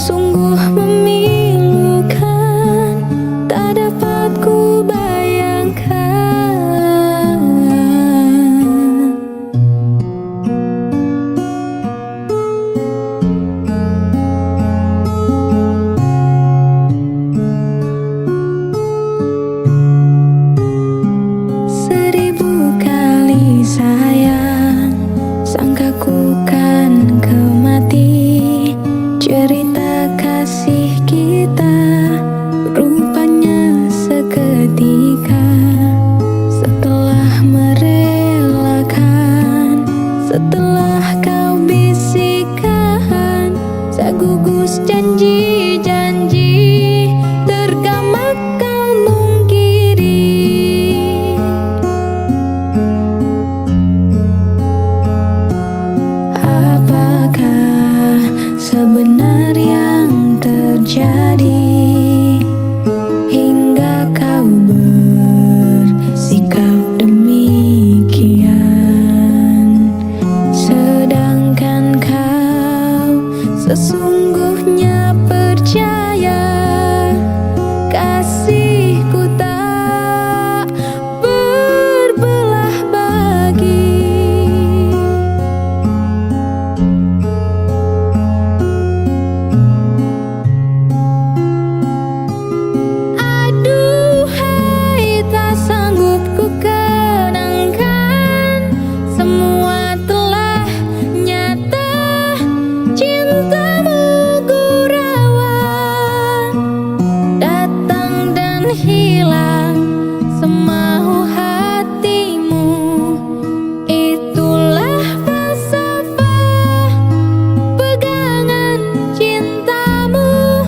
Sungguh memilukan, tak dapat ku bayangkan. Seribu kali sayang, sangka ku kan kau mati. Cerita kasih kita rupanya seketika, setelah merelakan, setelah kau bisikan, saya gugus janji-janji, tergamak kau mungkiri. Apakah sebenar yang terjadi hingga kau bersikap demikian, sedangkan kau sesungguhnya percaya kasihku tak berbelah bagi. Aduhai, tak sanggup ku kenangkan, semua telah nyata, cintamu gurauan, datang dan hilang semau hatimu. Itulah falsafah pegangan cintamu.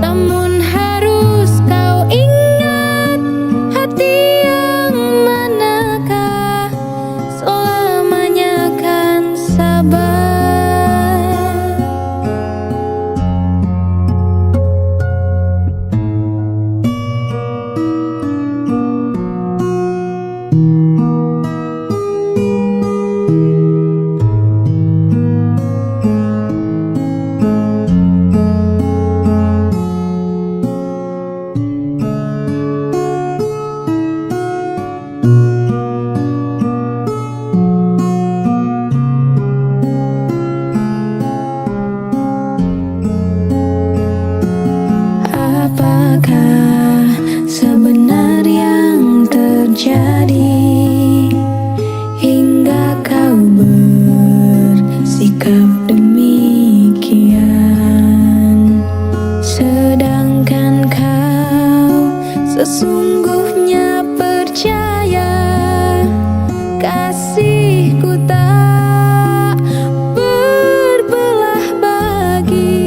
Namun harus kau ingat, hati yang manakah selamanya kan sabar. Apakah sebenar yang terjadi hingga kau bersikap demikian, sedangkan kau sesungguhnya percaya kasihku tak berbelah bagi.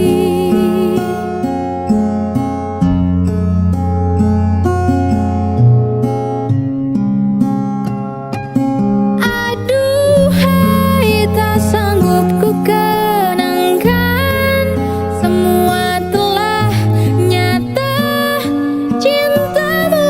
Aduhai, tak sanggup ku kenangkan, semua telah nyata, cintamu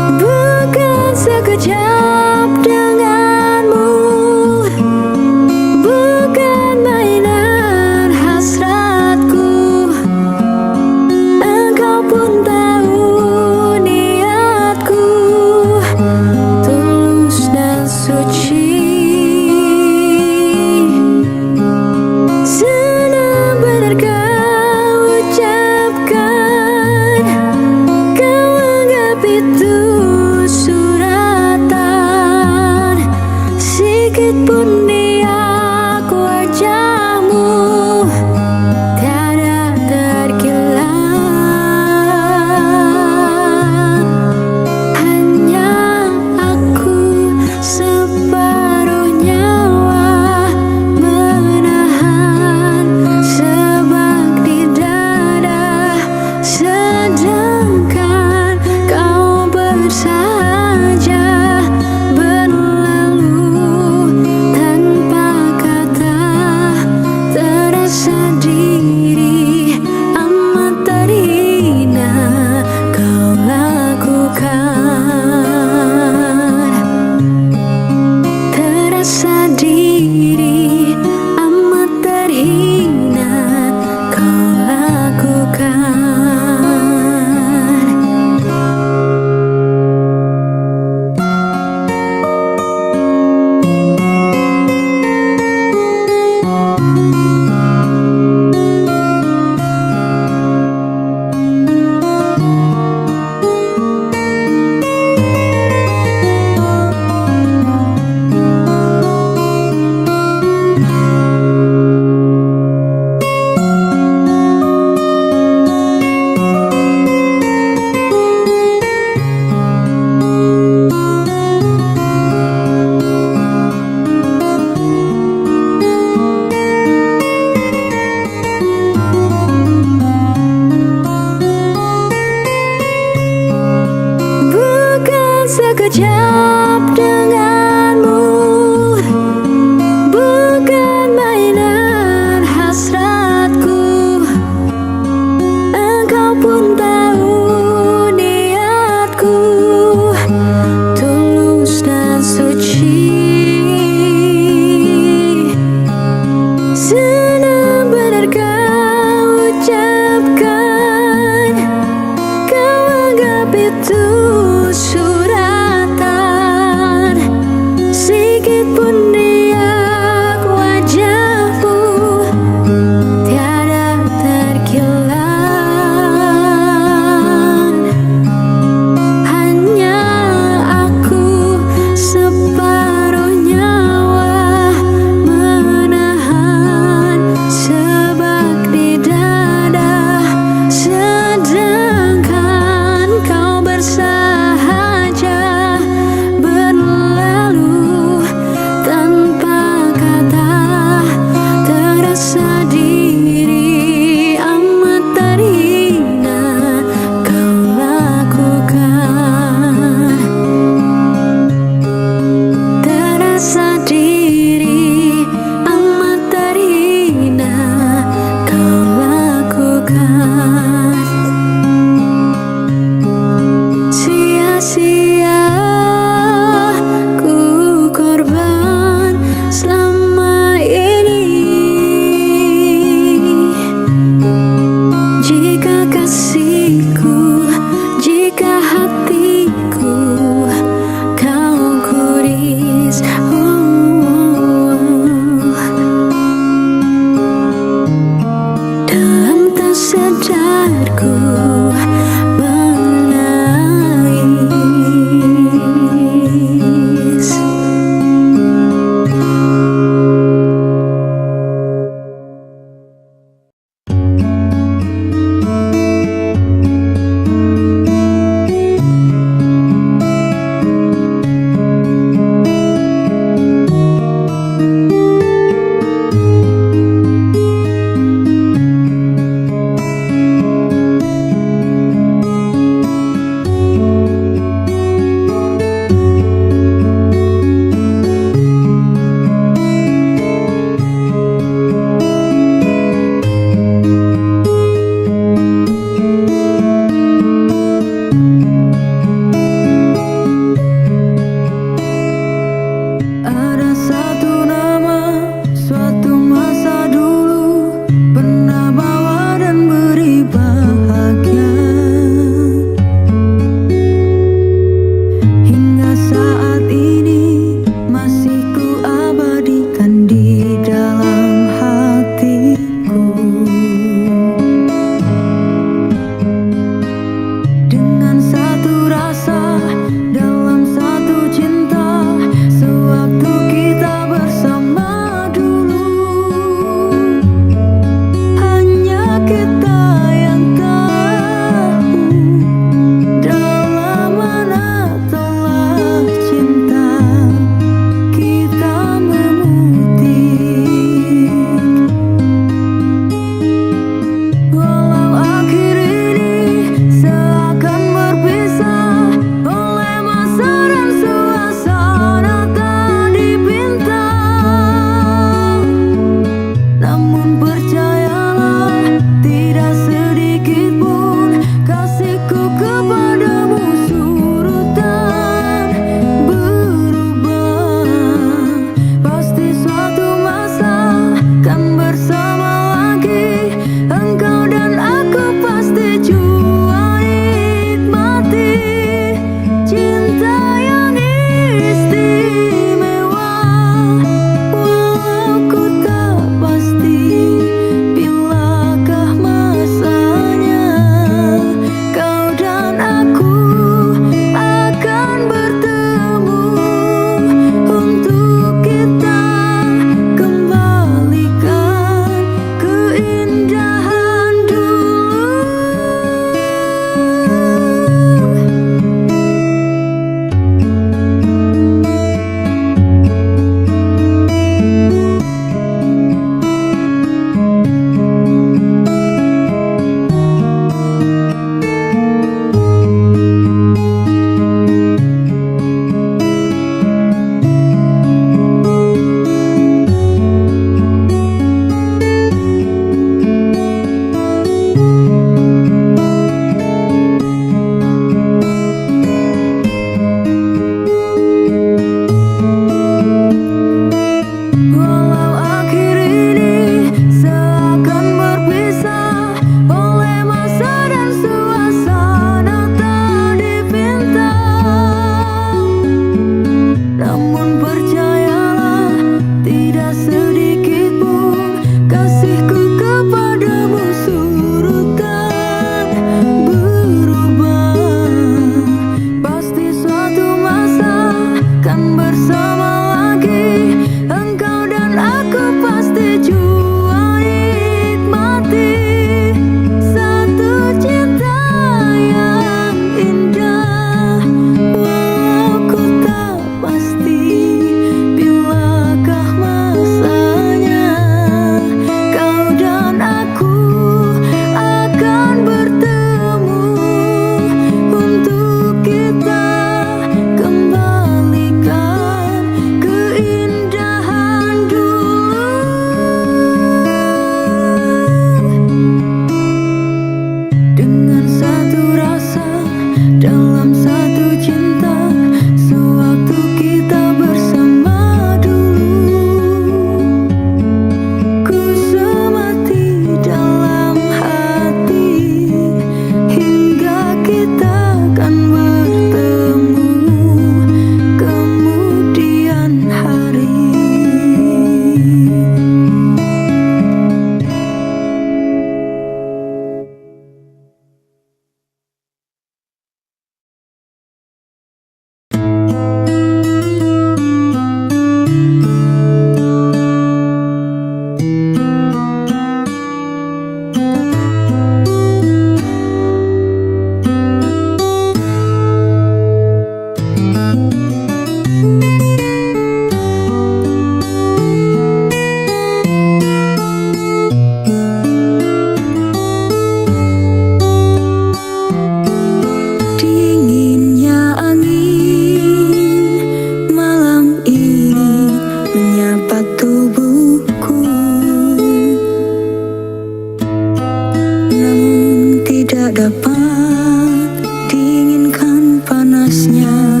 saat dinginkan panasnya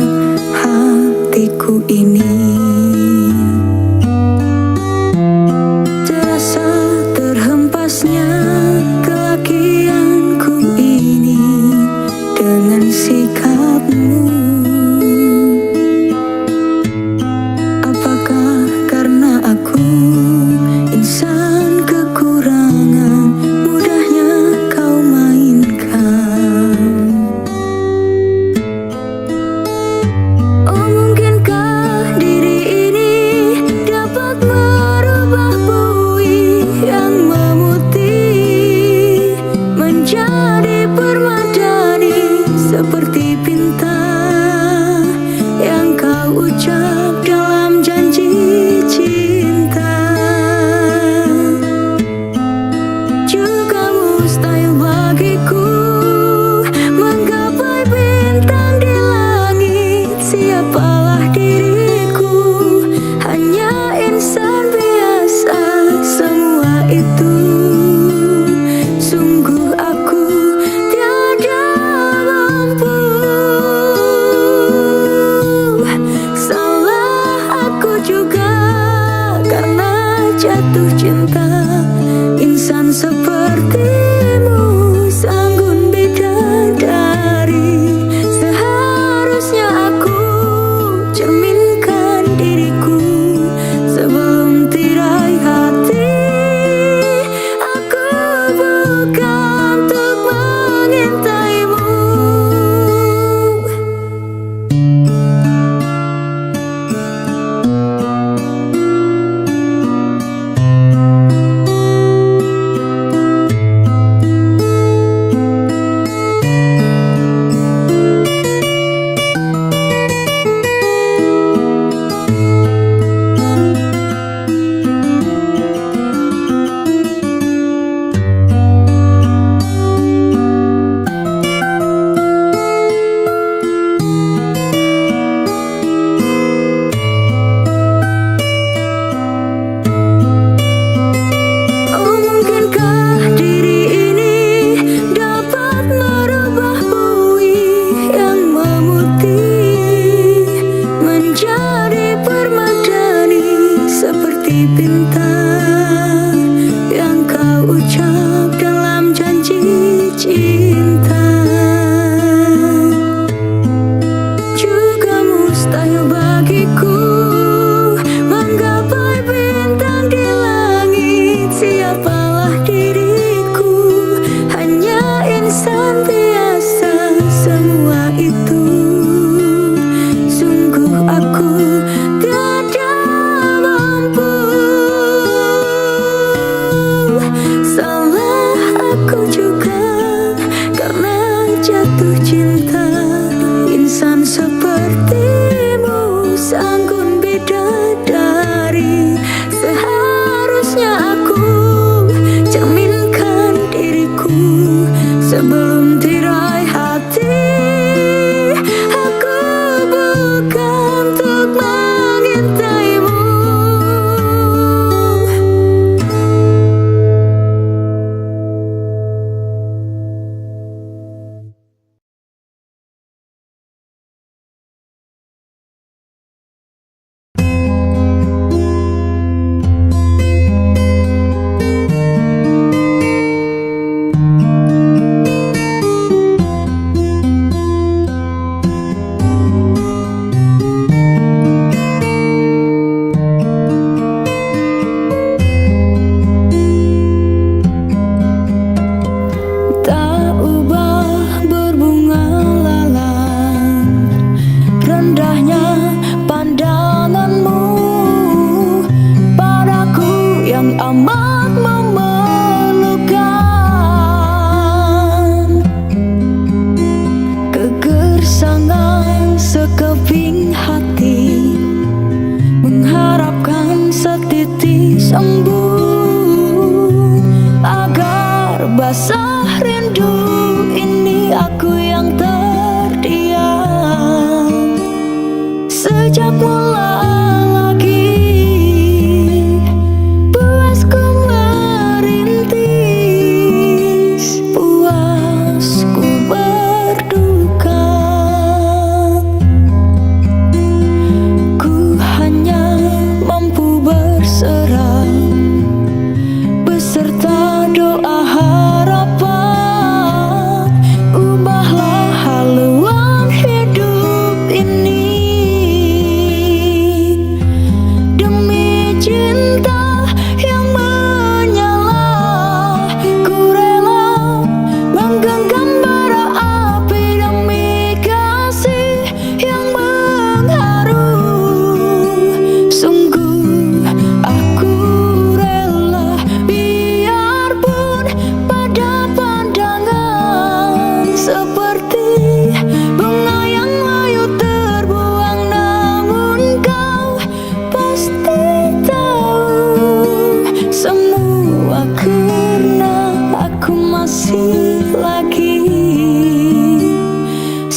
hatiku ini, terasa terhempasnya kelakianku ini dengan sikapmu. Apakah karena aku insan kekurangan, mudahnya kau mainkan? Oh, mungkinkah diri ini dapat merubah bui yang memutih menjadi permadani, seperti pinta yang kau ucap dalam janji cinta. Juga mustahil bagiku menggapai bintang di langit. Siapalah diriku, hanya insan biasa. Semua itu sungguh aku tiada mampu. Salah aku juga karena jatuh cinta. Insan sepertimu sanggun bidadari. Seharusnya aku cerminkan diriku sebelum tirai hati. Aku bukan untuk mengintaimu. Oh, mungkinkah diri ini dapat merubah bui yang memutih menjadi permadani, seperti pinta yang kau ucap dalam janji cinta. Juga mustahil bagiku menggapai bintang di langit. Siapalah diriku, hanya insan biasa. Semua itu sungguh aku tiada mampu. Salah aku juga karena jatuh cinta. Insan sepertimu sanggun bidadari. Seharusnya aku cerminkan diriku sebelum tirai hati. Aku bukan untuk mengintaimu.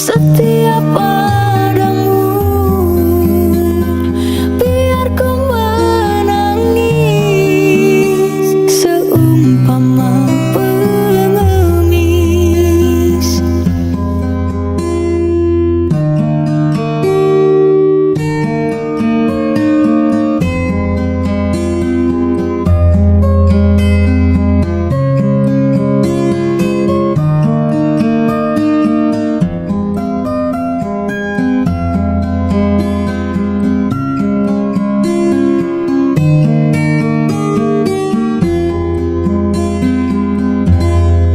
setia padamu. Biar ku menangis seumpama pengemis.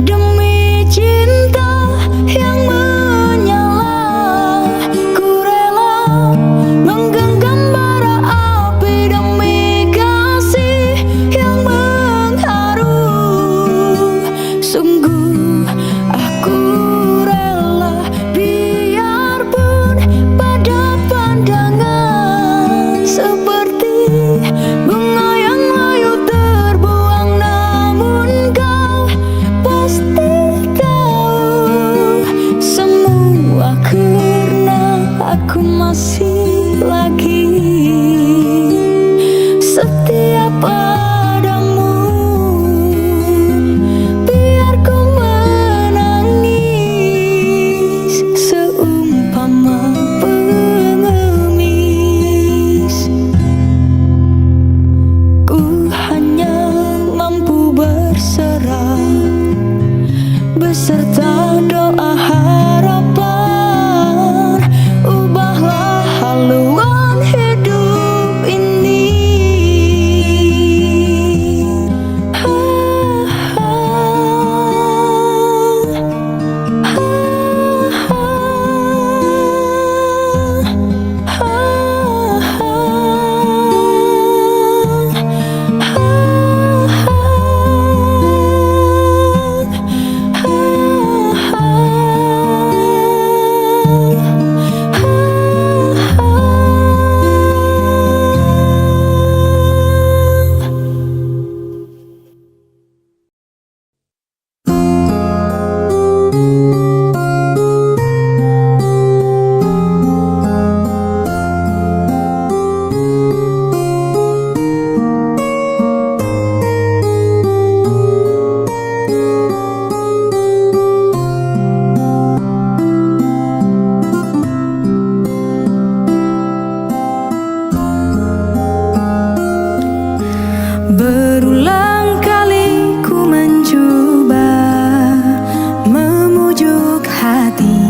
Demi cinta yang menyala, ku rela menggenggam bara api. Demi kasih yang mengharu, sungguh aku rela. Biarpun pada pandangan seperti bunga yang layu terbuang, namun kau pasti tahu semua karena aku masih lagi setia padamu. Biar ku menangis seumpama pengemis. Ku hanya mampu berserah beserta doa harapan. Ubahlah haluan hidup ini. Berulang kali ku mencoba memujuk hati,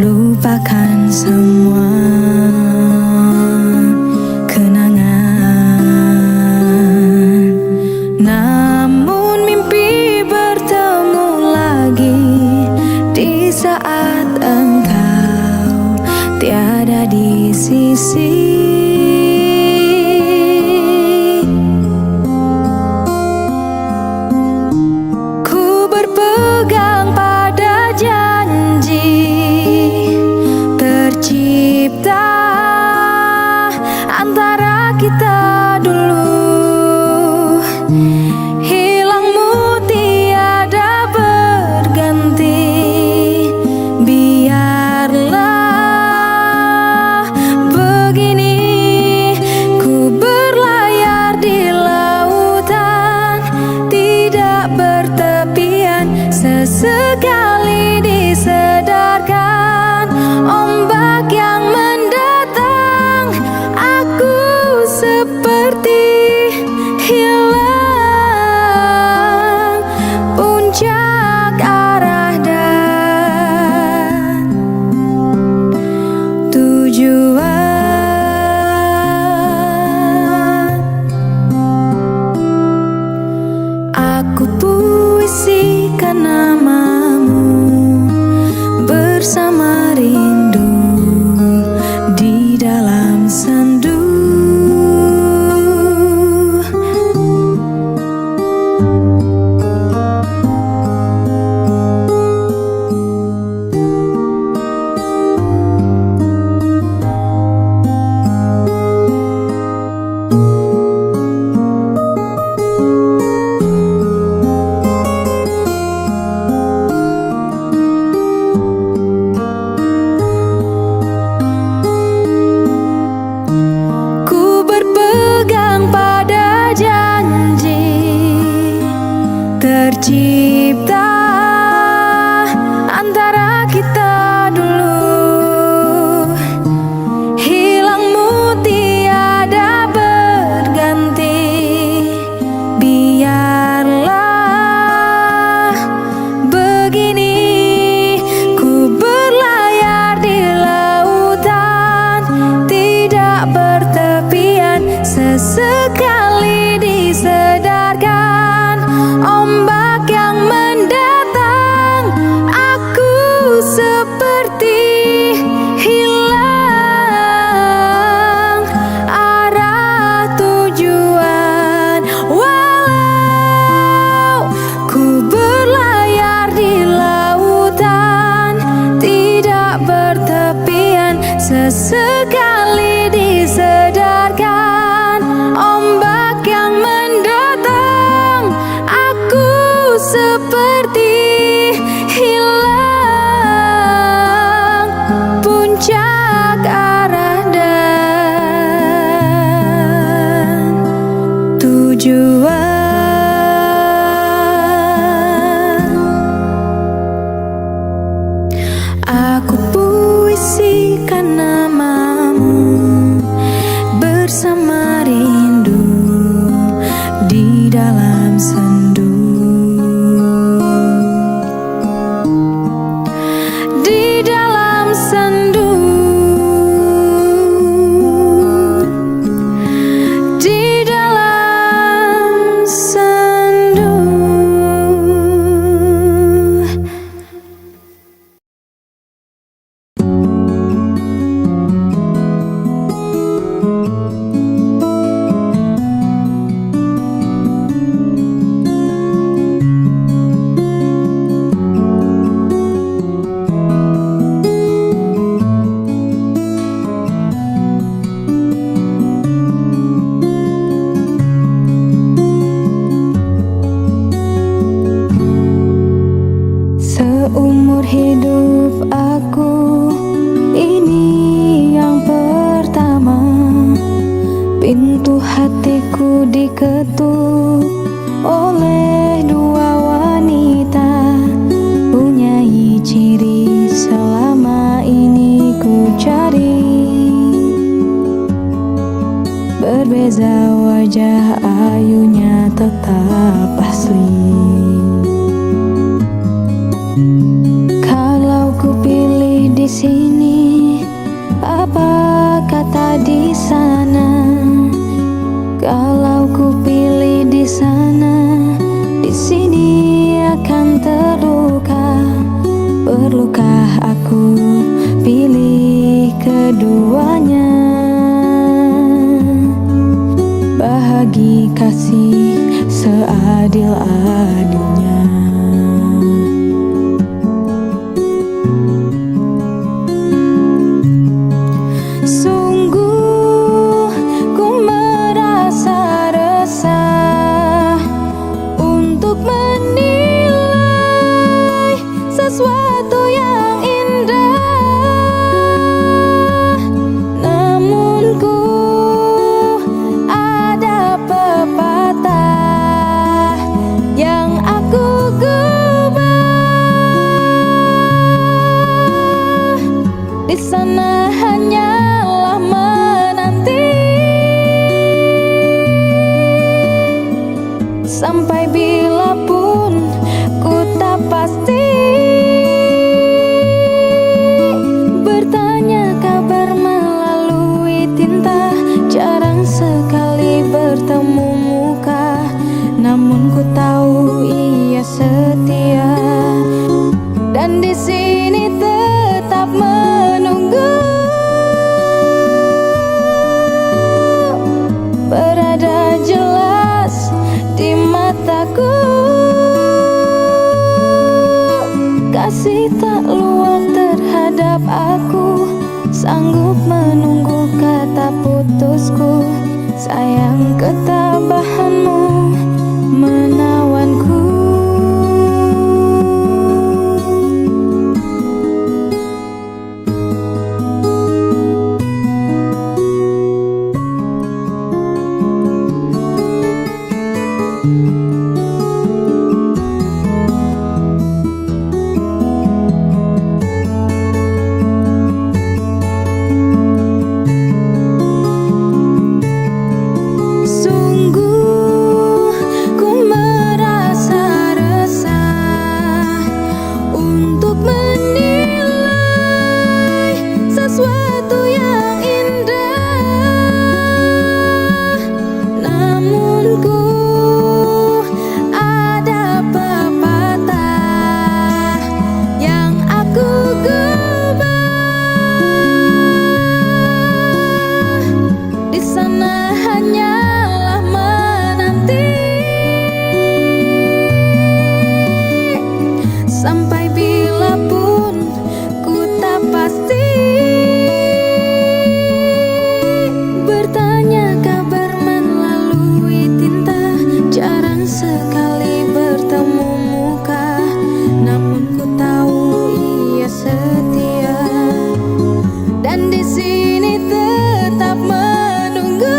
lupakan semua kenangan. Namun mimpi bertemu lagi di saat engkau tiada di sisi. Berpegang pada janji tercipta antara kita dulu. Hilangmu tiada berganti. Biarlah begini antara kita dulu. Hilangmu tiada berganti. Biarlah begini, ku berlayar di lautan tidak bertepian. Sesekali disedarkan ombak yang mendatang, aku seperti hilang arah tujuan. Walau ku berlayar di lautan tidak bertepian, sesekali disedarkan ombak yang mendatang, aku seperti hilang puncak arah dan tujuan. Aku puisikan namamu bersama rindu di dalam sendu. Di dalam sendu, di dalam sendu. Seumur hidup aku, ini yang pertama. Pintu hatiku diketuk oleh dua wanita, punyai ciri selama ini ku cari. Berbeza wajah, ayunya tetap asli. Kalau ku pilih di sini, apa kata di sana? Kalau ku pilih di sana, di sini akan terluka. Perlukah aku pilih keduanya? Bahagi kasih seadil-adilnya. Sungguh ku merasa resah untuk menilai sesuatu yang indah. Namun ku ada pepatah yang aku gubah. Di sana hanyalah menanti sampai bila pun ku tak pasti. Bertanya kabar melalui tinta, jarang sekali bertemu muka. Namun ku tahu ia setia, dan di sini tetap menunggu. Berada jelas di mataku, kasih tak luar terhadap aku, sanggup menunggu kata putusku. Sayang ketabahanmu menawanku. sanggup menilai sesuatu yang indah. Namun ku ada pepatah yang aku gubah. Di sana hanyalah menanti sampai bila pun ku tak pasti. Bertanya kabar melalui tinta, jarang sekali bertemu muka. Namun ku tahu ia setia, dan di sini tetap menunggu.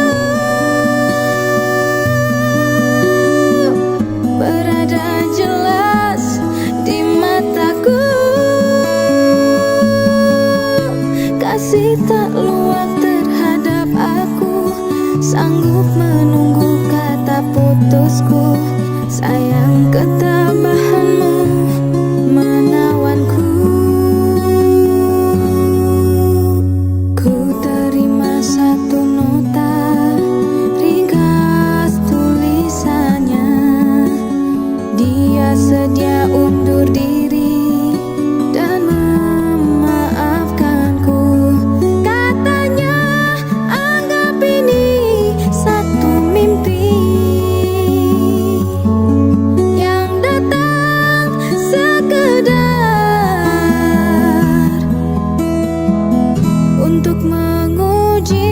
Berada jelas di mataku, kasih tak luang terhadap aku, sanggup menunggu kata putusku. Sayang ketabahanmu menawanku. Ku terima satu nota ringkas tulisannya. Dia sedia undur diri dan memaafkanku. Katanya anggap ini satu mimpi yang datang sekedar untuk menguji.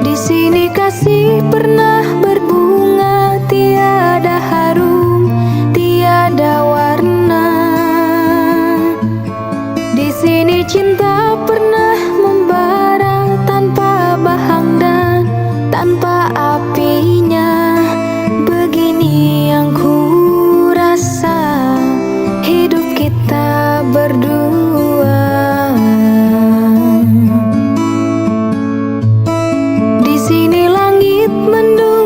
Di sini kasih pernah berbunga, tiada harum, tiada warna. Di sini cinta pernah membara tanpa bahang dan tanpa apinya. Begini yang ku rasa hidup kita berdua. Di sini langit mendung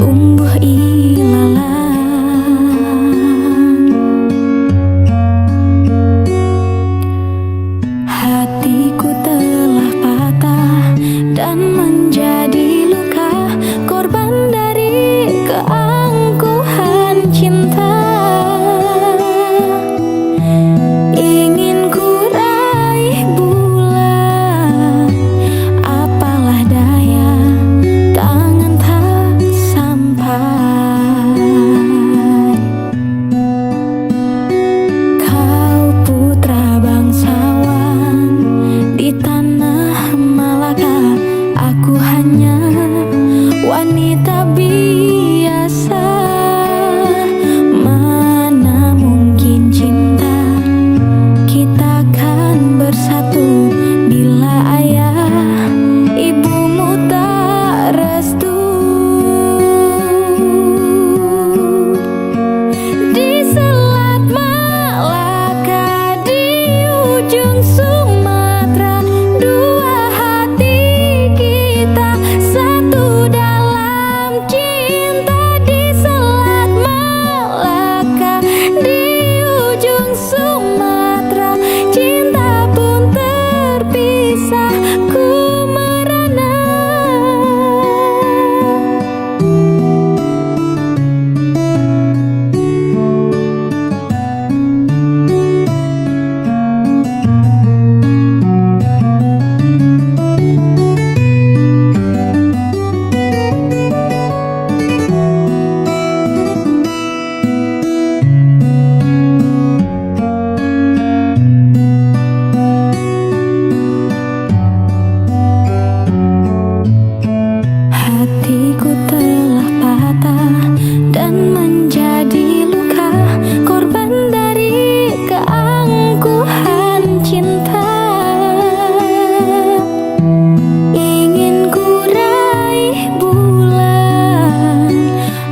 tumbuh ilalang. Hatiku telah patah dan menjadi luka, korban dari keangkuhan cinta. Ingin ku raih bulan, apalah daya, tangan tak sampai. Kau putra bangsawan di tanah Malaka, aku hanya wanita biasa. Mana mungkin cinta kita kan bersatu bila ayah ibumu tak restu. Di Selat Malaka, di ujung Sumatera, dua hati kita satu dalam cinta. Di Selat Malaka, di ujung Sumatera, cinta pun terpisah, ku merana. Hatiku telah patah dan menjadi luka, korban dari keangkuhan cinta. Ingin ku raih bulan,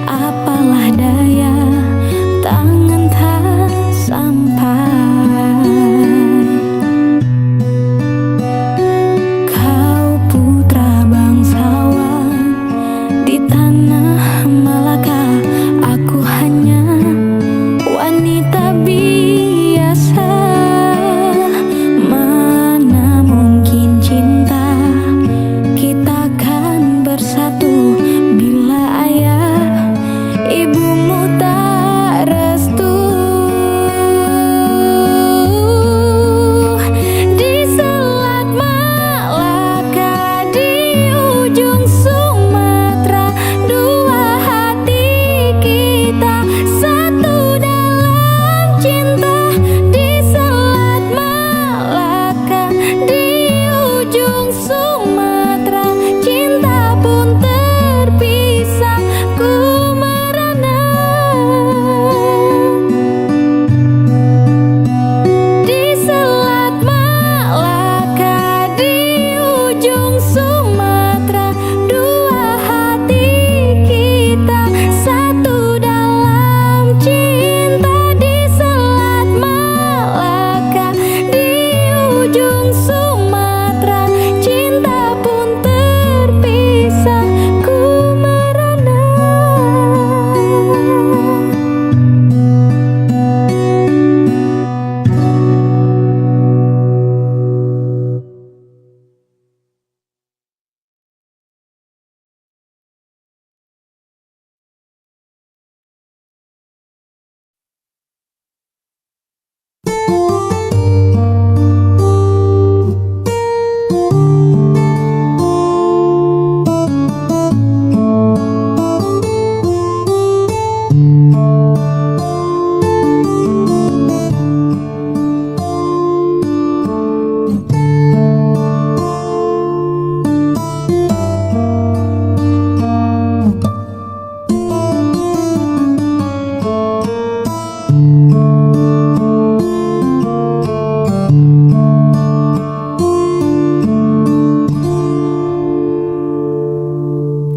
apalah daya, tangan tak sampai. Kau putra bangsawan di tanah Malaka, aku hanya wanita biasa. Mana mungkin cinta kita kan bersatu bila ayah ibumu tak restu. Di Selat Malaka, di ujung Sumatera, dua hati kita satu dalam cinta. Di Selat Malaka, di ujung Sumatera, cinta pun terpisah, ku merana. Di Selat Malaka, di ujung Sumatera, dua hati kita satu dalam cinta. Di Selat Malaka, di ujung Sumatera, cinta pun terpisah, ku merana.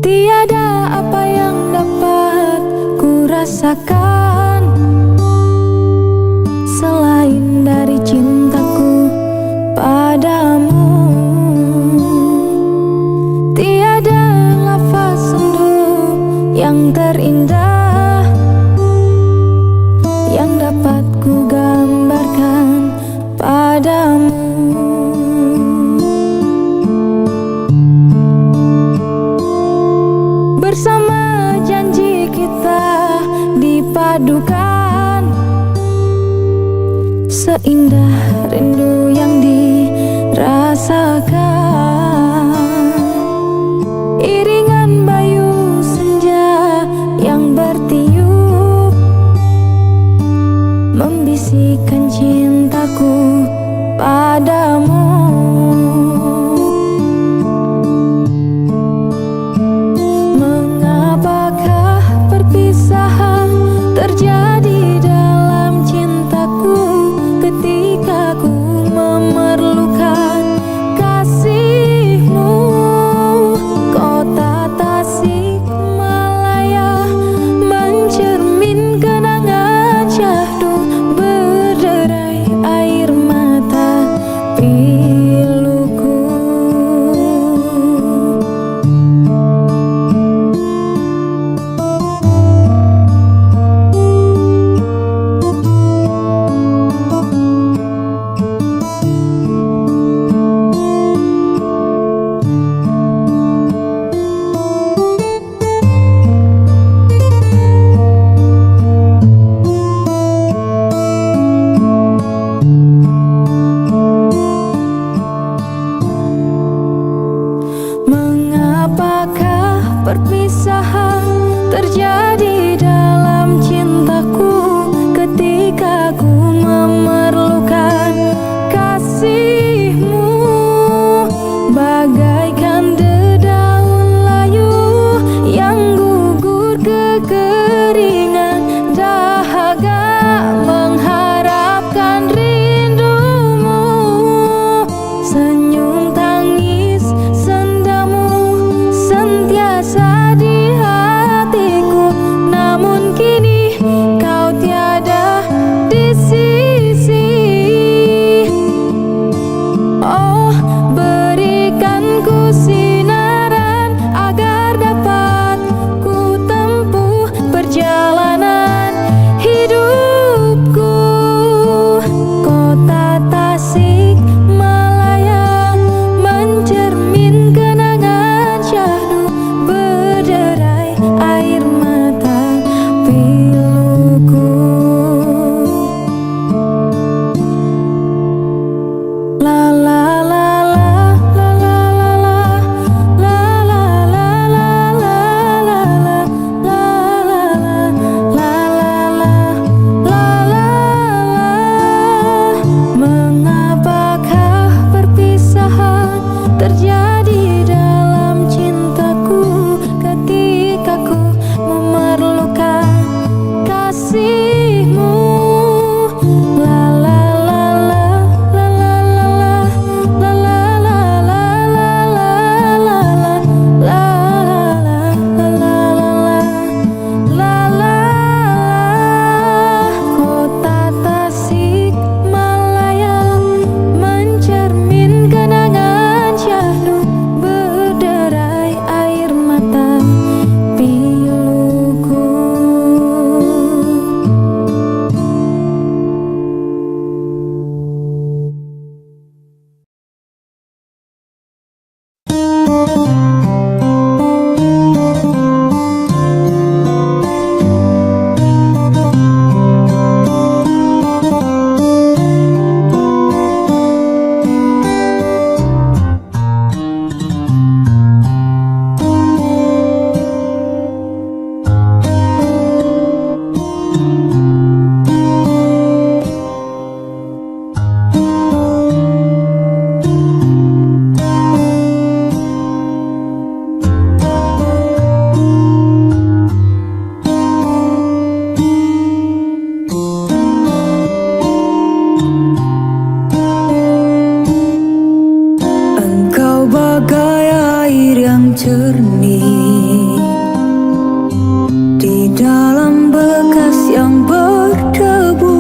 Tiada apa yang dapat ku rasakan selain dari cintaku padamu. Tiada lafaz sendu yang yang terindah yang dapat ku gambarkan padamu. Bersama janji kita dipadukan, seindah rindu yang dirasakan. Iringan bayu senja yang bertiup membisikkan cintaku padamu. Mengapakah perpisahan terjadi dalam cintaku ketika ku memerlukan kasihmu? Kota Tasikmalaya mencermin kenangan syahdu, berderai air mata piluku. Mengapakah perpisahan terjadi dalam cintaku ketika ku memerlukan kasihmu? Bagaikan dedaun layu yang gugur kekeringan dahaga, mengharapkan rindumu. Senyum tangis sendamu sentiasa di hatiku, namun kini kau tiada di sisi. Oh, berikan ku sinaran agar dapat ku tempuh perjalanan hidupku. Kota Tasikmalaya mencermin kenangan syahdu, berderai air mata piluku. La la la la la la la la la la la la la. Mengapakah perpisahan terjadi dalam cintaku ketika ku memerlukan kasihmu? La la la la la la la la la la la la la. Kota Tasikmalaya mencermin kenangan syahdu, berderai air mata piluku. Engkau bagai air yang jernih di dalam bekas yang berdebu.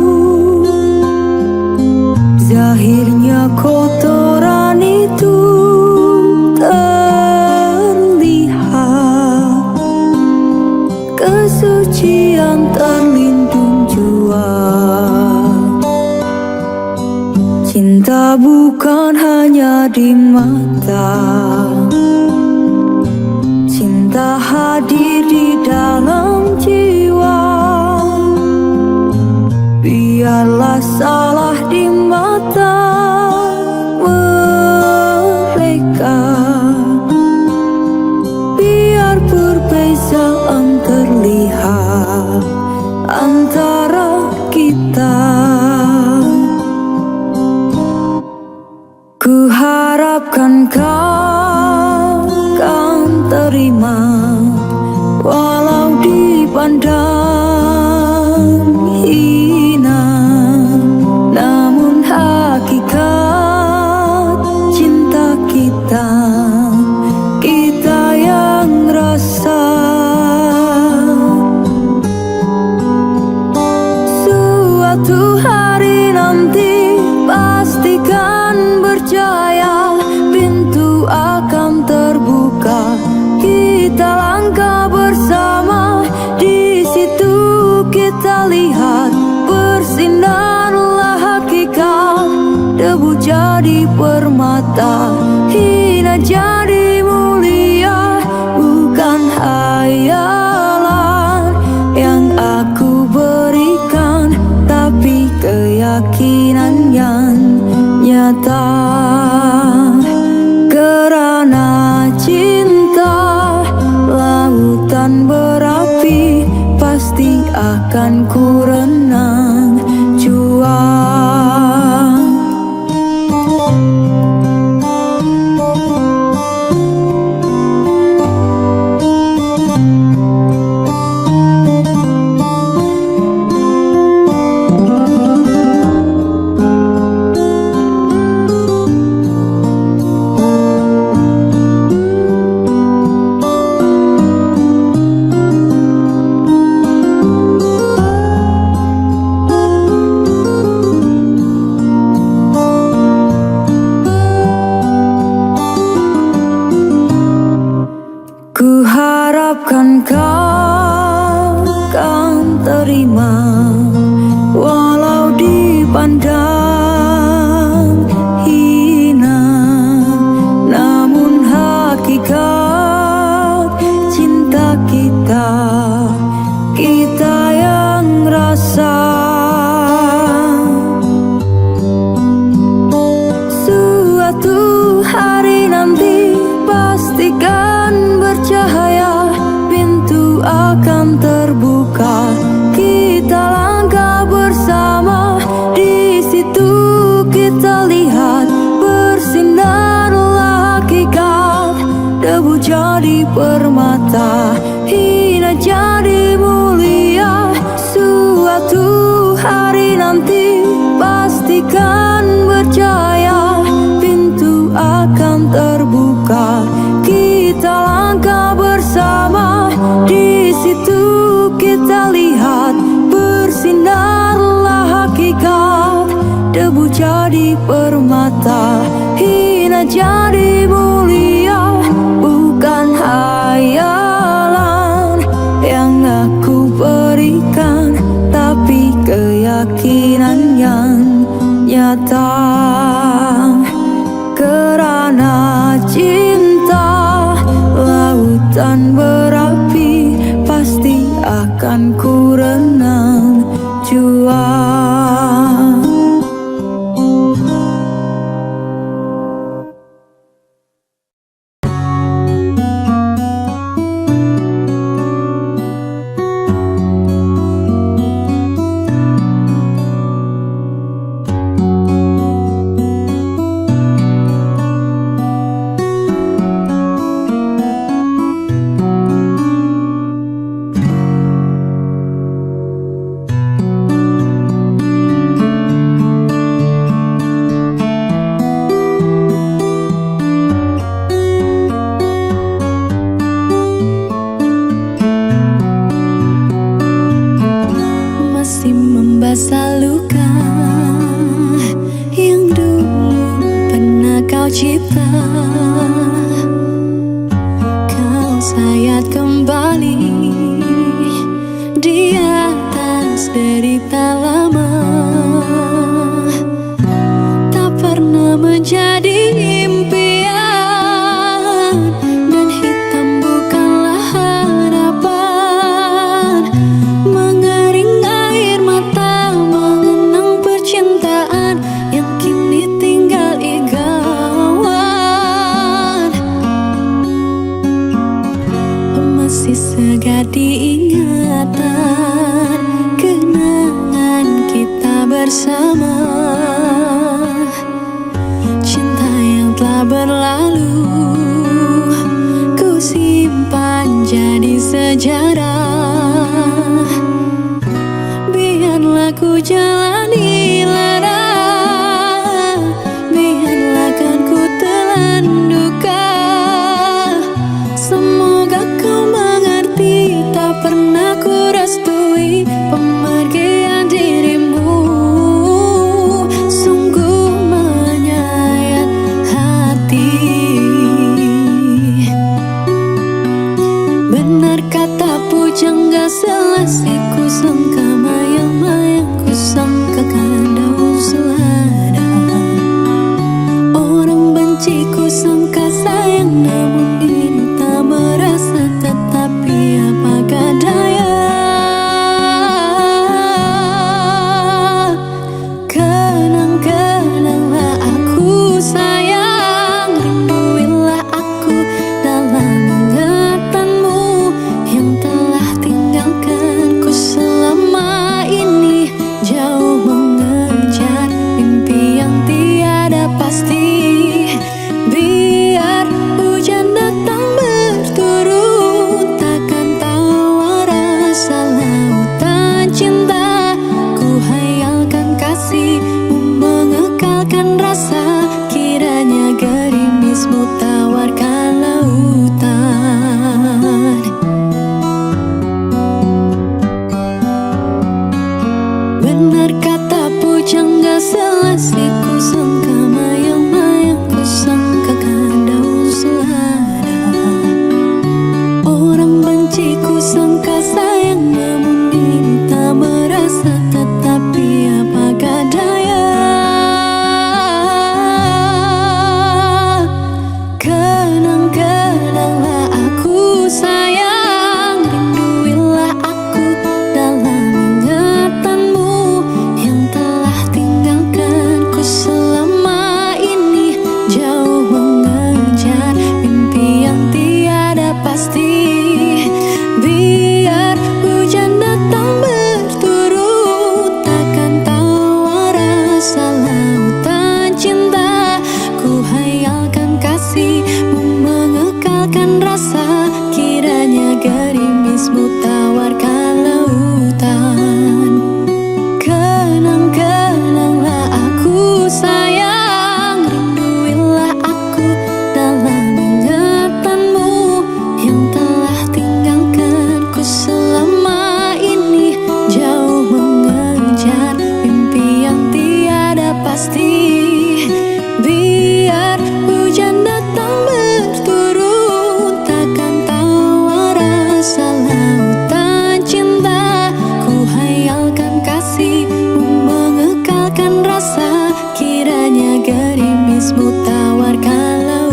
Zahirnya kotoran itu terlihat kesucian terlindung jua. Cinta bukan hanya di mata, cinta hadir di dalam jiwa. Biarlah salah di mata mereka, biar perbezaan terlihat antara kita. Ku harapkan kau kan terima, walau dipandang hina, namun hakikat cinta kita, kita yang rasa. Suatu hari nanti pastikan berjaya, pintu akan terbuka, kita langkah bersama. Di situ kita lihat bersinarlah hakikat, debu jadi permata, hina jadi mulia. Bukan hayalan yang aku berikan, tapi keyakinan yang nyata. Kerana cinta lautan berapi, pasti akan ku renang jua. Ku harapkan kau kan terima, walau dipandang hina, namun hakikat cinta kita, kita yang rasa. Suatu hari nanti pastikan bercahaya, pintu akan terbuka, kita langkah bersama. Di situ kita lihat bersinarlah hakikat, debu jadi permata, hina jadi mulia. Suatu hari nanti pastikan berjaya, pintu akan terbuka, kita langkah bersama. Di situ kita lihat bersinarlah hakikat, debu jadi permata, hina jadi mulia. Bukan hayalan yang aku berikan, tapi keyakinan yang nyata. Kerana cinta lautan berapi, pasti akan ku renang jua. merestui pemergian dirimu. Sungguh menyayat hati. Benar kata pujangga selasi, ku sangka mayang-mayang, ku sangka kanda selada. Orang benci ku sangka sayang, namun ini tak merasa. Tetapi apakah daya, kenang-kenanglah aku sayang. Rinduilah aku dalam ingatanmu yang telah tinggalkanku selama ini. Jauh mengejar mimpi yang tiada pasti. Biar hujan datang berturut, takkan tahu rasa lautan cinta. Ku hayalkan kasihmu mengekalkan rasa, kiranya gerimismu tawarkan lautan. Benar kata pujangga selasi, ku sangka mayang-mayang, ku sangka kanda selada. Orang benci ku sangka sayang, namun ini tak merasa. Tetapi apakah daya, kenang-kenanglah aku sayang. Rinduilah aku dalam ingatanmu yang telah tinggalkanku selama ini. Jauh mengejar mimpi yang tiada pasti. Biar hujan datang berturut, takkan tahu rasa lautan cinta. Ku hayalkan kasihmu mengekalkan rasa, kiranya gerimismu tawarkan lautan. Kenang-kenanglah aku sayang. Rinduilah aku dalam ingatanmu yang telah tinggalkanku selama ini. Jauh mengejar mimpi yang tiada pasti. Biar hujan datang berturut, takkan tahu rasa lautan cinta. Ku hayalkan kasihmu mengekalkan rasa, kiranya gerimismu tawarkan lautan.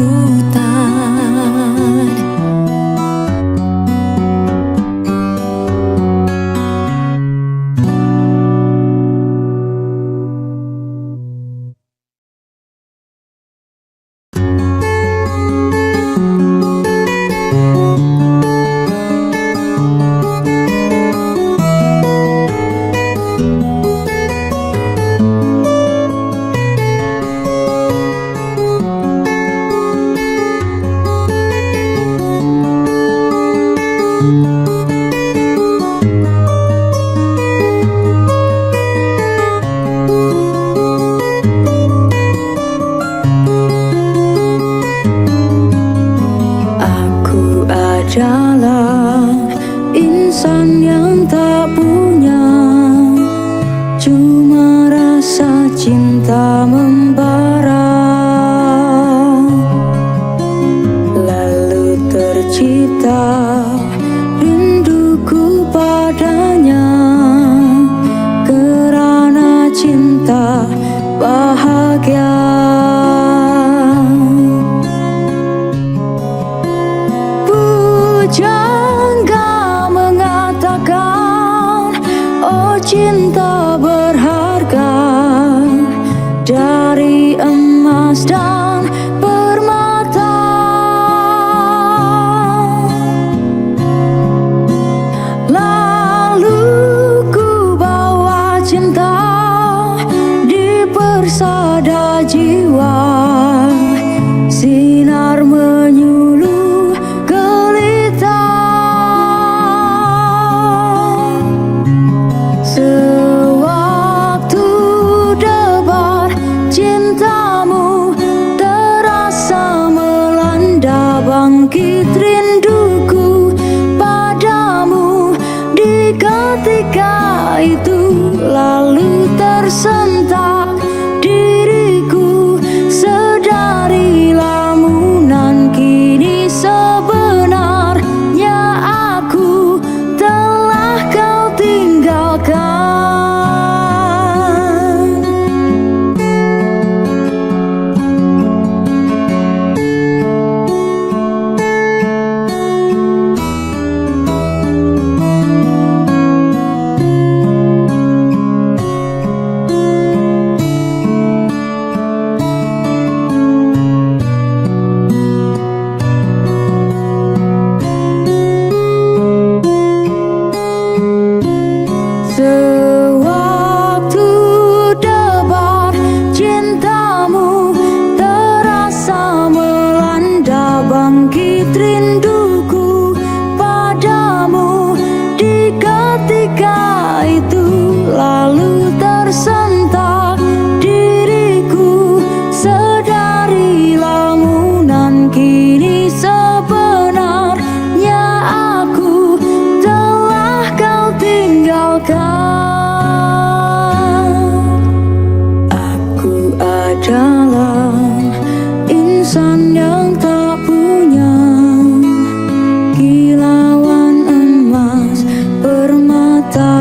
Aku adalah insan yang tak punya, cuma rasa cinta membara. Lalu tercipta rinduku padanya, kerana cinta bahagia. Pujangga mengatakan, oh cinta berharga dari emas dan permata. Lalu ku bawa cinta di persada jiwa, sinar menyuluh gelita. ketika itu lalu tersentak diriku, sedari lamunan kini sebenarnya aku telah kau tinggalkan. Sewaktu debar cintamu terasa melanda, bangkit rinduku padamu. Di ketika itu lalu tersentak diriku, sedari lamunan kini sebenarnya aku telah kau tinggalkan. Aku adalah insan yang tak punya kilauan emas permata.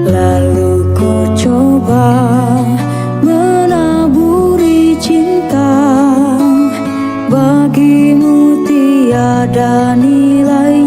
Lalu ku coba menaburi cinta, bagimu tiada nilai